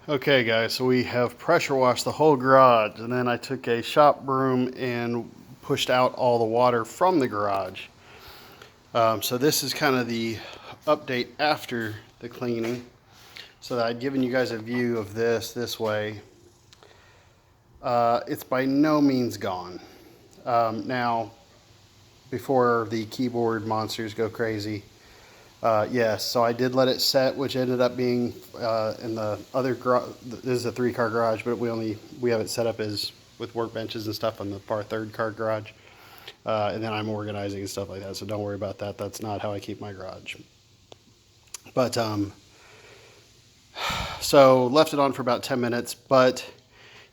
Okay guys, so we have pressure washed the whole garage, and then I took a shop broom and pushed out all the water from the garage. So this is kind of the update after the cleaning. So that I'd given you guys a view of this way. It's by no means gone. Now, before the keyboard monsters go crazy, yes, so I did let it set, which ended up being in the other garage. This is a 3-car garage, but we have it set up as with workbenches and stuff on our 3rd-car garage. And then I'm organizing and stuff like that, so don't worry about that. That's not how I keep my garage. But so left it on for about 10 minutes, but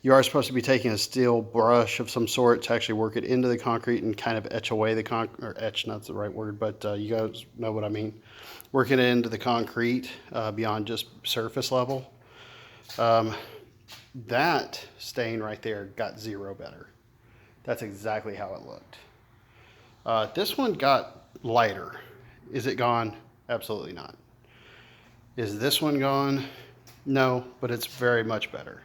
you are supposed to be taking a steel brush of some sort to actually work it into the concrete and kind of etch away the concrete, or etch, not the right word, but you guys know what I mean. Working it into the concrete beyond just surface level. That stain right there got 0 better. That's exactly how it looked. This one got lighter. Is it gone? Absolutely not. Is this one gone? No, but it's very much better.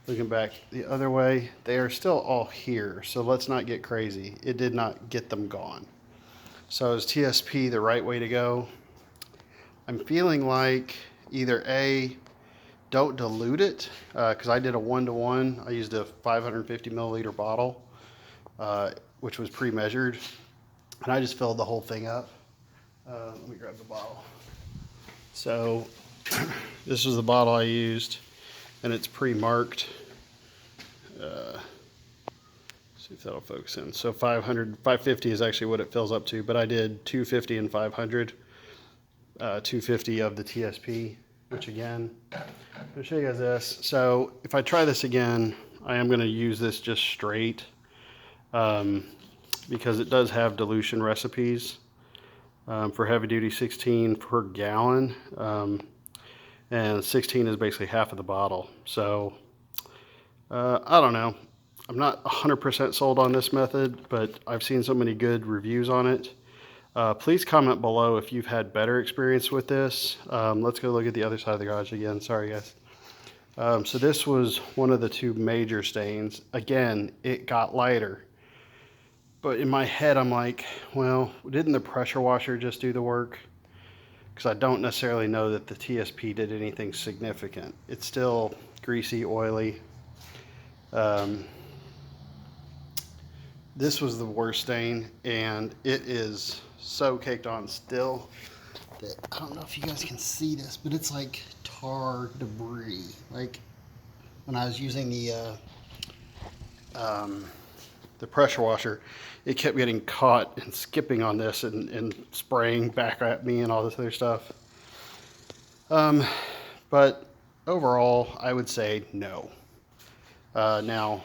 Looking back the other way, they are still all here, so let's not get crazy. It did not get them gone. So is TSP the right way to go? I'm feeling like either A, don't dilute it, because I did a 1-to-1. I used a 550 milliliter bottle, which was pre-measured, and I just filled the whole thing up. Let me grab the bottle. So this was the bottle I used, and it's pre-marked. See if that'll focus in. So 550 is actually what it fills up to, but I did 250 and 500. 250 of the TSP, which again, I'm going to show you guys this. So if I try this again, I am going to use this just straight because it does have dilution recipes for heavy duty 16 per gallon, and 16 is basically half of the bottle. So I don't know. I'm not 100% sold on this method, but I've seen so many good reviews on it. Please comment below if you've had better experience with this. Let's go look at the other side of the garage again. Sorry, guys. So this was one of the 2 major stains. Again, it got lighter. But in my head, I'm like, well, didn't the pressure washer just do the work? Because I don't necessarily know that the TSP did anything significant. It's still greasy, oily. This was the worst stain, and it is so caked on still that I don't know if you guys can see this, but it's like tar debris. Like when I was using the pressure washer, it kept getting caught and skipping on this and spraying back at me and all this other stuff. But overall, I would say no. Now,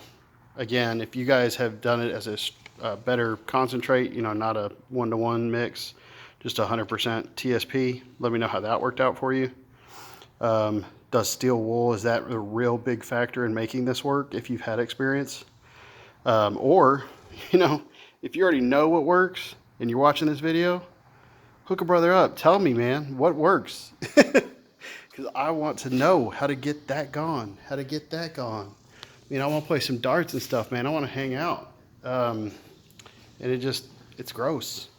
again, if you guys have done it as a better concentrate, you know, not a 1-to-1 mix, just 100% TSP, let me know how that worked out for you. Does steel wool, is that a real big factor in making this work if you've had experience? Or, you know, if you already know what works and you're watching this video, hook a brother up. Tell me, man, what works? Because I want to know how to get that gone, I mean, I want to play some darts and stuff, man. I want to hang out. And it's gross.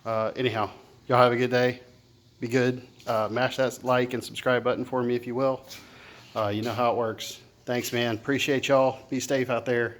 Anyhow, y'all have a good day. Be good. Mash that like and subscribe button for me if you will. You know how it works. Thanks, man. Appreciate y'all. Be safe out there.